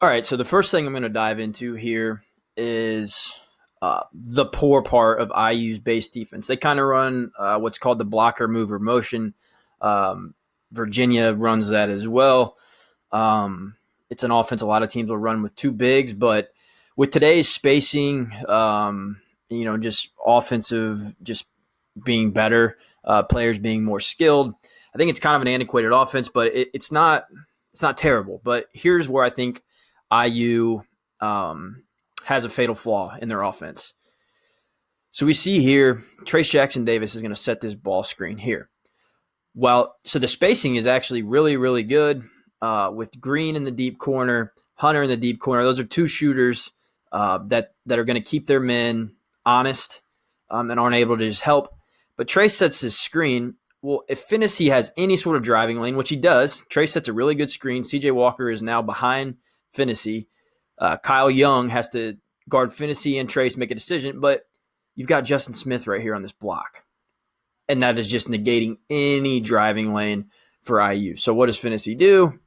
All right, so the first thing I'm going to dive into here is the poor part of IU's base defense. They kind of run what's called the blocker mover motion. Um, Virginia runs that as well. It's an offense a lot of teams will run with two bigs, but with today's spacing, just offensive, just being better, players being more skilled, I think it's kind of an antiquated offense, but it's not terrible. But here's where I think IU has a fatal flaw in their offense. So we see here, Trace Jackson Davis is going to set this ball screen here. So the spacing is actually really, really good with Green in the deep corner, Hunter in the deep corner. Those are two shooters that are going to keep their men honest and aren't able to just help. But Trace sets his screen. Well, if Finney has any sort of driving lane, which he does, Trace sets a really good screen. CJ Walker is now behind Finney. Kyle Young has to guard Finney and Trace, make a decision, but you've got Justin Smith right here on this block. And that is just negating any driving lane for IU. So what does Finney do?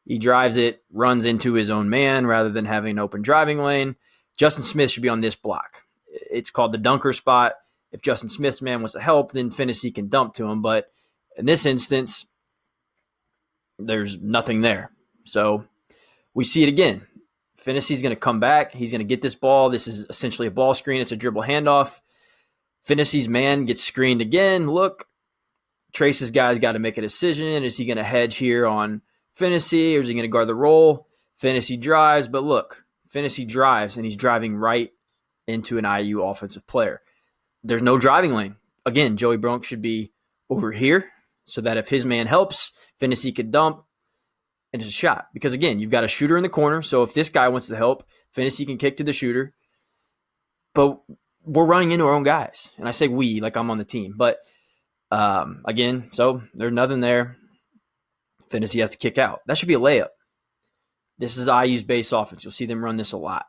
He drives it, runs into his own man rather than having an open driving lane. Justin Smith should be on this block. It's called the dunker spot. If Justin Smith's man wants to help, then Finney can dump to him. But in this instance, there's nothing there. So we see it again. Finney's going to come back. He's going to get this ball. This is essentially a ball screen. It's a dribble handoff. Finney's man gets screened again. Look, Trace's guy's got to make a decision. Is he going to hedge here on Finney, or is he going to guard the roll? Finney drives, but look, Finney drives, and he's driving right into an IU offensive player. There's no driving lane. Again, Joey Brunk should be over here so that if his man helps, Finney could dump and it's a shot. Because, again, you've got a shooter in the corner, so if this guy wants to help, Finney can kick to the shooter. But we're running into our own guys. And I say we like I'm on the team. But, again, so there's nothing there. Finney has to kick out. That should be a layup. This is IU's base offense. You'll see them run this a lot.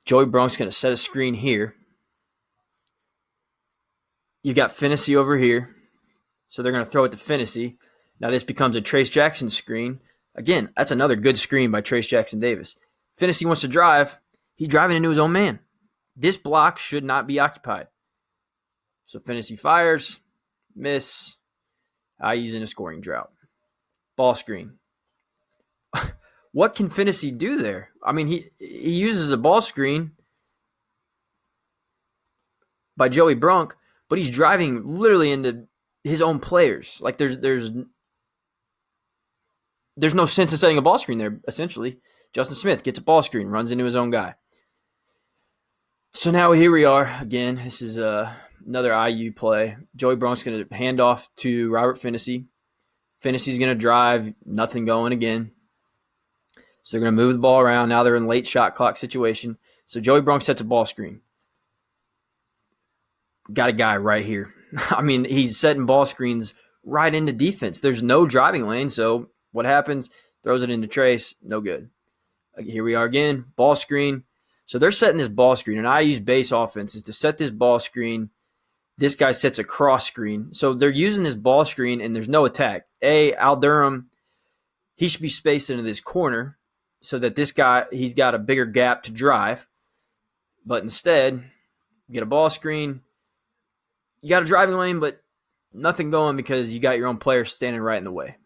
Joey Brunk's going to set a screen here. You've got Finney over here. So they're going to throw it to Finney. Now this becomes a Trace Jackson screen. Again, that's another good screen by Trace Jackson Davis. Finney wants to drive. He's driving into his own man. This block should not be occupied. So Finney fires. Miss. IU's in a scoring drought. Ball screen. What can Finney do there? I mean, he uses a ball screen by Joey Brunk, but he's driving literally into his own players. Like there's no sense in setting a ball screen there, essentially. Justin Smith gets a ball screen, runs into his own guy. So now here we are. Again, this is another IU play. Joey Brunk's going to hand off to Robert Finney. Finney's going to drive, nothing going again. So they're going to move the ball around. Now they're in late shot clock situation. So Joey Brunk sets a ball screen. Got a guy right here. I mean, he's setting ball screens right into defense. There's no driving lane, so what happens? Throws it into Trace. No good. Here we are again. Ball screen. So they're setting this ball screen, and IU's base offense is to set this ball screen. This guy sets a cross screen. So they're using this ball screen, and there's no attack. Al Durham, he should be spaced into this corner so that this guy, he's got a bigger gap to drive. But instead, you get a ball screen. You got a driving lane, but nothing going because you got your own player standing right in the way.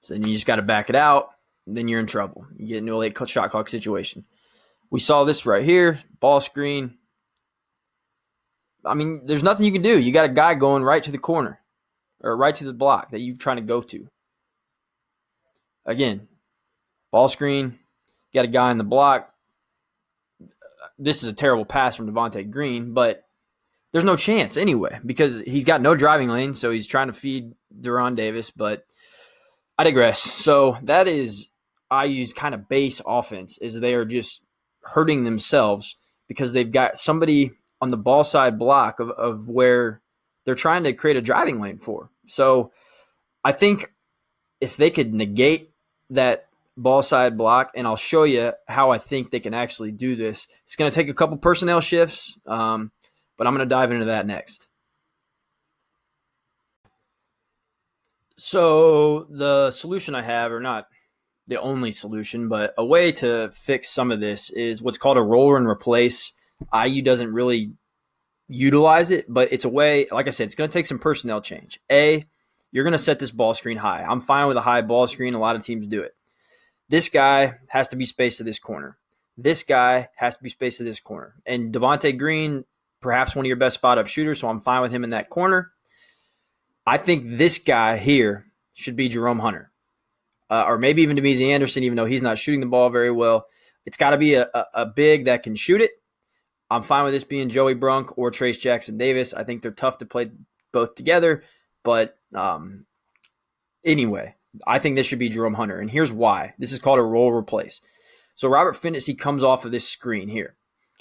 So then you just got to back it out. Then you're in trouble. You get into a late shot clock situation. We saw this right here. Ball screen. I mean, there's nothing you can do. You got a guy going right to the corner or right to the block that you're trying to go to. Again, ball screen. Got a guy in the block. This is a terrible pass from Devontae Green, but there's no chance anyway because he's got no driving lane, so he's trying to feed Deron Davis, but I digress. So that is IU's kind of base offense is they are just hurting themselves because they've got somebody on the ball side block of where they're trying to create a driving lane for. So I think if they could negate that ball side block, and I'll show you how I think they can actually do this. It's going to take a couple personnel shifts, but I'm going to dive into that next. So the solution I have, or not the only solution, but a way to fix some of this is what's called a roll and replace. IU doesn't really utilize it, but it's a way, like I said, it's going to take some personnel change. You're going to set this ball screen high. I'm fine with a high ball screen. A lot of teams do it. This guy has to be spaced to this corner. This guy has to be spaced to this corner. And Devontae Green, perhaps one of your best spot-up shooters, so I'm fine with him in that corner. I think this guy here should be Jerome Hunter. Or maybe even Demezy Anderson, even though he's not shooting the ball very well. It's got to be a big that can shoot it. I'm fine with this being Joey Brunk or Trace Jackson Davis. I think they're tough to play both together. But anyway, I think this should be Jerome Hunter. And here's why. This is called a roll replace. So Robert Finney comes off of this screen here.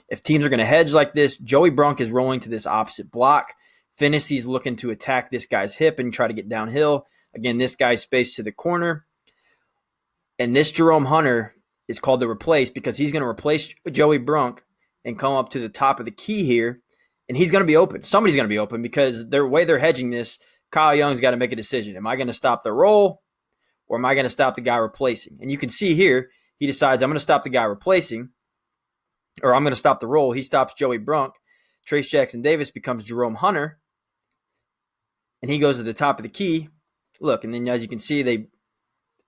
If teams are going to hedge like this, Joey Brunk is rolling to this opposite block. Finney's looking to attack this guy's hip and try to get downhill. Again, this guy's spaced to the corner. And this Jerome Hunter is called the replace because he's going to replace Joey Brunk and come up to the top of the key here, and he's going to be open. Somebody's going to be open because the way they're hedging this, Kyle Young's got to make a decision. Am I going to stop the roll or am I going to stop the guy replacing? And you can see here, he decides I'm going to stop the guy replacing or I'm going to stop the roll. He stops Joey Brunk. Trace Jackson Davis becomes Jerome Hunter, and he goes to the top of the key. Look, and then as you can see,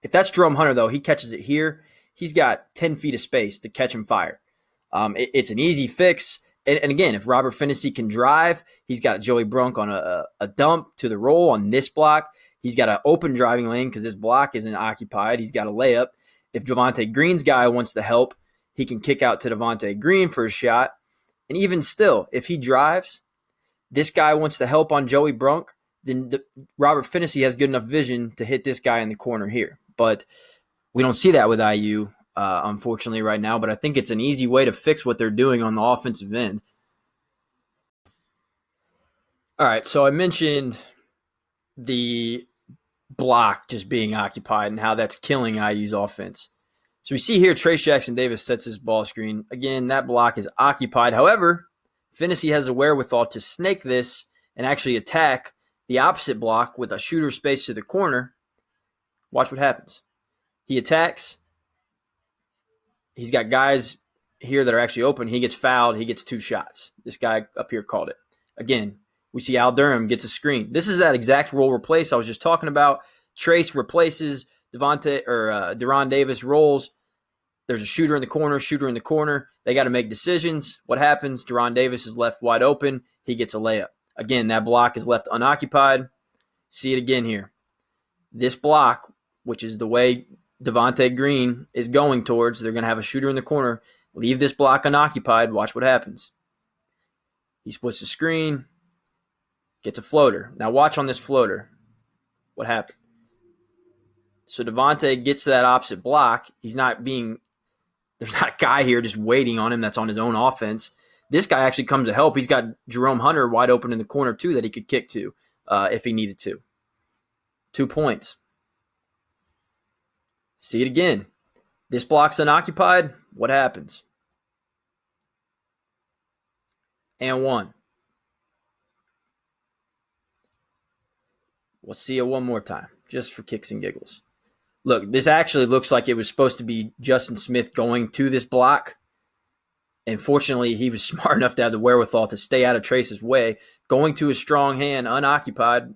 if that's Jerome Hunter, though, he catches it here. He's got 10 feet of space to catch and fire. It's an easy fix. And again, if Robert Finney can drive, he's got Joey Brunk on a dump to the roll on this block. He's got an open driving lane because this block isn't occupied. He's got a layup. If Devontae Green's guy wants to help, he can kick out to Devontae Green for a shot. And even still, if he drives, this guy wants to help on Joey Brunk, then Robert Finney has good enough vision to hit this guy in the corner here. But we don't see that with IU. Unfortunately, right now, but I think it's an easy way to fix what they're doing on the offensive end. All right, so I mentioned the block just being occupied and how that's killing IU's offense. So we see here Trace Jackson Davis sets his ball screen. Again, that block is occupied. However, Finney has the wherewithal to snake this and actually attack the opposite block with a shooter space to the corner. Watch what happens. He attacks. He's got guys here that are actually open. He gets fouled. He gets 2 shots. This guy up here called it. Again, we see Al Durham gets a screen. This is that exact roll replace I was just talking about. Trace replaces Deron Davis rolls. There's a shooter in the corner. They got to make decisions. What happens? Deron Davis is left wide open. He gets a layup. Again, that block is left unoccupied. See it again here. This block, which is the way Devontae Green is going towards, they're going to have a shooter in the corner. Leave this block unoccupied. Watch what happens. He splits the screen, gets a floater. Now watch on this floater. What happened? So Devontae gets to that opposite block. There's not a guy here just waiting on him that's on his own offense. This guy actually comes to help. He's got Jerome Hunter wide open in the corner too that he could kick to if he needed to. 2 points. See it again. This block's unoccupied. What happens? And 1. We'll see it one more time, just for kicks and giggles. Look, this actually looks like it was supposed to be Justin Smith going to this block. And fortunately, he was smart enough to have the wherewithal to stay out of Trace's way. Going to his strong hand, unoccupied.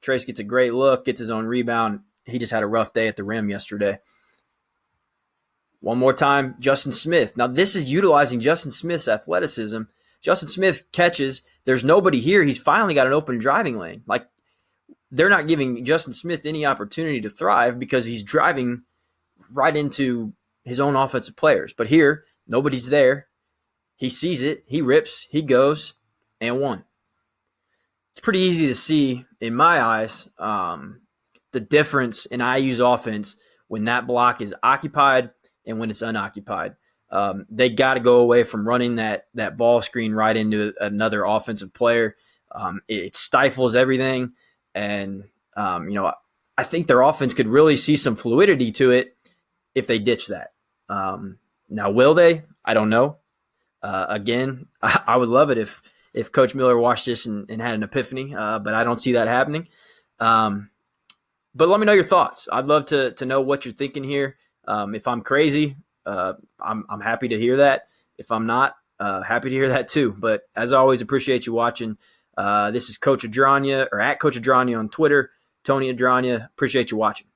Trace gets a great look, gets his own rebound. He just had a rough day at the rim yesterday. One more time, Justin Smith. Now, this is utilizing Justin Smith's athleticism. Justin Smith catches. There's nobody here. He's finally got an open driving lane. Like, they're not giving Justin Smith any opportunity to thrive because he's driving right into his own offensive players. But here, nobody's there. He sees it. He rips. He goes. And 1. It's pretty easy to see, in my eyes, the difference in IU's offense when that block is occupied and when it's unoccupied. They got to go away from running that ball screen right into another offensive player. It stifles everything. And, I think their offense could really see some fluidity to it if they ditch that. Now, will they? I don't know. Again, I would love it if Coach Miller watched this and had an epiphany, but I don't see that happening. But let me know your thoughts. I'd love to know what you're thinking here. If I'm crazy, I'm happy to hear that. If I'm not, happy to hear that too. But as always, appreciate you watching. This is Coach Adranya, or at Coach Adranya on Twitter, Tony Adranya. Appreciate you watching.